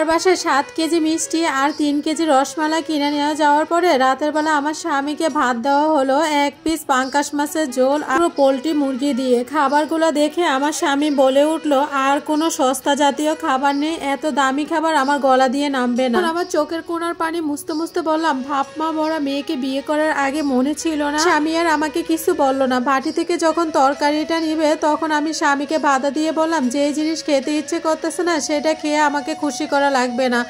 বাবার বাসায় 7 কেজি মিষ্টি আর 3 কেজি রসমালাই কিনে নিয়ে যাওয়ার পরে রাতের বেলা আমার স্বামীকে ভাত দেওয়া হলো 1 পিস পাঙ্কাশ মাছের ঝোল আর পোলট্রি মুরগি দিয়ে। খাবারগুলো দেখে আমার স্বামী বলে উঠলো, আর কোনো সস্তা জাতীয় খাবার নেই, এত দামি খাবার আমার গলা দিয়ে নামবে না। আমার চোখের কোণার পানি মুছতে মুছতে বললাম, ভাপমা মরা মেয়েকে বিয়ে করার আগে মনে ছিল না? স্বামী আর আমাকে কিছু বললো না। বাটি থেকে যখন তরকারিটা নিবে তখন আমি স্বামীকে বাধা দিয়ে বললাম, যে জিনিস খেতে ইচ্ছে করতেছে না সেটা খেয়ে আমাকে খুশি করা লাগবে না,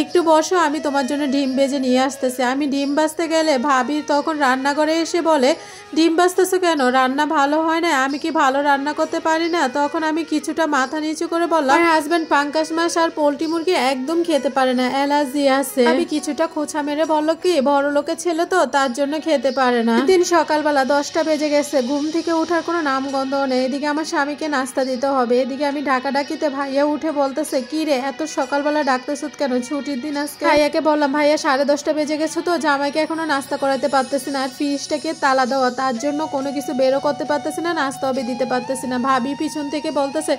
একটু বসো, আমি তোমার জন্য ডিম ভেজে নিয়ে আসতেছি। আমি ডিম ভাজতে গেলে ভাবি তখন রান্নাঘরে এসে বলে, ডিম ভাজতেছো কেন, রান্না ভালো হয় না? আমি কি ভালো রান্না করতে পারি না? তখন আমি কিছুটা মাথা নিচু করে বললাম, আমার হাজবেন্ড পাঙ্কাশ মাছ আর পোলট্রি মুরগি একদম খেতে পারে না, অ্যালার্জি আছে। আমি কিছুটা খোঁচা মেরে বললো, কি বড় লোকের ছেলে তো, তার জন্য খেতে পারে না। দিন সকালবেলা 10টা বেজে গেছে, ঘুম থেকে ওঠার কোনো নাম গন্ধ নেই। এদিকে আমার স্বামীকে নাস্তা দিতে হবে, এদিকে আমি ডাকাডাকিতে ভাইয়া উঠে বলতেছে, কি রে এত সকালবেলা ডাকতেছ কেন, ছুটির দিন আজকে? ভাইয়াকে বললাম, ভাইয়া 10:30 বেজে গেছে তো, জামাইকে এখনো নাস্তা করাতে পারতেছি না, আর ফ্রিজটাকে তালা দেওয়া, তার জন্য কোনো কিছু বেরো করতে পারতেছি না, নাস্তা হবে দিতে পারতেছি না। ভাবি পিছন থেকে বলতেছে,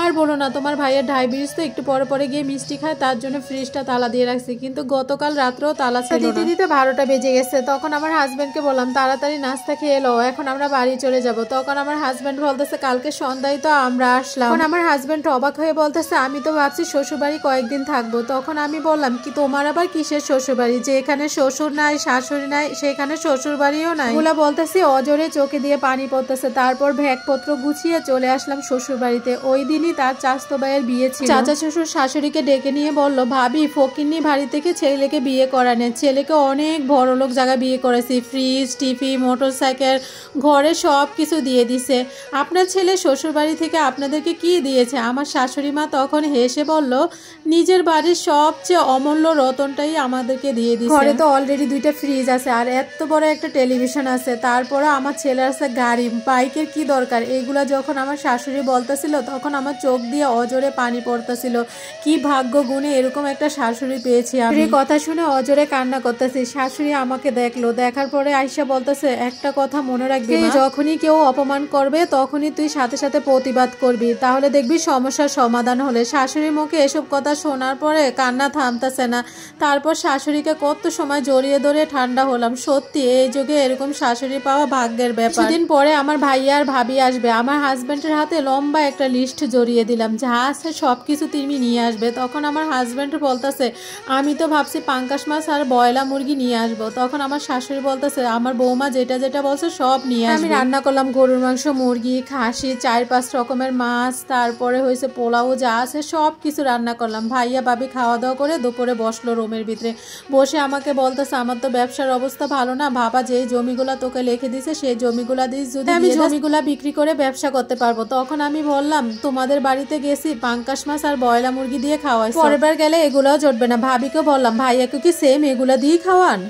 আর বলো না, তোমার ভাইয়ের ডায়াবেটিস তো, একটু পরে পরে গিয়ে মিষ্টি খায়, তার জন্য ফ্রিজটা তালা দিয়ে রাখছি, কিন্তু গতকাল রাত্রেও তালা ছিল না। দিতে 12টা বেজে গেছে। তখন আমার হাজবেন্ডকে বললাম, তাড়াতাড়ি নাস্তা খেয়ে এলো, এখন আমরা বাড়ি চলে যাব। তখন আমার হাজবেন্ড বলতেছে, কালকে সন্ধ্যায় তো আমরা আসলাম। তখন আমার হাজবেন্ড অবাক হয়ে বলতেছে, আমি তো ভাবছি শ্বশুরবাড়ি কয়েকদিন থাকবো। তখন আমি বললাম, কি তোমার আবার কিসের শ্বশুরবাড়ি, যে এখানে শ্বশুর নাই শাশুড়ি নাই সেখানে শ্বশুর বাড়িও নাই? ওগুলা বলতেছি, অজরে চোখে দিয়ে পানি পড়তেছে। তারপর ব্যাগপত্র গুছিয়ে চলে আসলাম শ্বশুর বাড়িতে। ওই দিনই তার চাচাতো ভাইয়ের বিয়ে ছিল। চাচা শ্বশুর শাশুড়িকে ডেকে নিয়ে বলল, ভাবি ফকিন্নি বাড়ি থেকে ছেলেকে বিয়ে করানে, ছেলেকে অনেক বড় লোক জায়গায় বিয়ে করেছি, ফ্রিজ টিভি মোটরসাইকেল ঘরে সব কিছু দিয়ে দিছে, আপনার ছেলে শ্বশুর বাড়ি থেকে আপনাদেরকে কি দিয়েছে? আমার শাশুড়ি মা তখন হেসে বলল, নিজের বাড়ির সবচেয়ে অমূল্য রতনটাই আমাদেরকে দিয়ে দিয়েছে। ঘরে তো অলরেডি 2টা ফ্রিজ আছে আর এত বড় একটা টেলিভিশন আছে, তারপরে আমার ছেলের আছে গাড়ি, বাইকের কি দরকার? এগুলা যখন আমার শাশুড়ি বলতেছিল তখন আমার চোখ দিয়ে অজরে পানি পড়তেছিল। কি ভাগ্য গুণে এরকম একটা শাশুড়ি পেয়েছি আমি। কথা শুনে অজরে কান্না করতেছি। শাশুড়ি আমাকে দেখলো, দেখার পরে আয়শা বলতেছে, একটা কথা মনে রাখবি, যখনই কেউ অপমান করবে তখনই তুই সাথে সাথে প্রতিবাদ করবি, তাহলে দেখবি সমস্যার সমাধান হলে। শাশুড়ির মুখে এসব কথা শোনার পরে কান্না থামতেছে না। তারপর শাশুড়িকে কত সময় জড়িয়ে ধরে ঠান্ডা হলাম। সত্যি এই যুগে এরকম শাশুড়ি পাওয়া ভাগ্যের ব্যাপার। কিছুদিন পরে আমার ভাইয়া আর ভাবি আসবে। আমার হাজবেন্ডের হাতে লম্বা একটা লিস্ট জড়িয়ে দিলাম, যা আছে সবকিছু তুমি নিয়ে আসবে। তখন আমার হাজবেন্ড বলতেছে, আমি তো ভাবছি পাঙ্কাশ মাছ আর বয়লা মুরগি নিয়ে আসবো। তখন আমার শাশুড়ি বলতেছে, আমার বৌমা যেটা যেটা বলছে সব নিয়ে আসবে। আমি রান্না করলাম গরুর মাংস, মুরগি, খাসি, 4-5 রকমের মাছ, তারপরে হয়েছে পোলাও, যা আছে সব কিছু রান্না করলাম। ভাইয়া ভাবি খাওয়া দাওয়া করে দুপুরে বসলো রুমের ভিতরে। বসে আমাকে বলতেছে, আমার তো ব্যবসার অবস্থা ভালো না, বাবা যেই জমিগুলা তোকে লিখে দিছে সেই জমিগুলা দিয়ে যদি আমি জমিগুলা বিক্রি করে ব্যবসা করতে পারবো। তখন আমি বললাম, তোমাদের বাড়িতে গেছি পাঙ্কাশ মাছ আর বয়লা মুরগি দিয়ে খাওয়াই, পরের বার গেলে এগুলাও জটবে না। ভাবিকে বললাম, ভাইয়াকে কি সেম এগুলা দিয়ে খাওয়ান?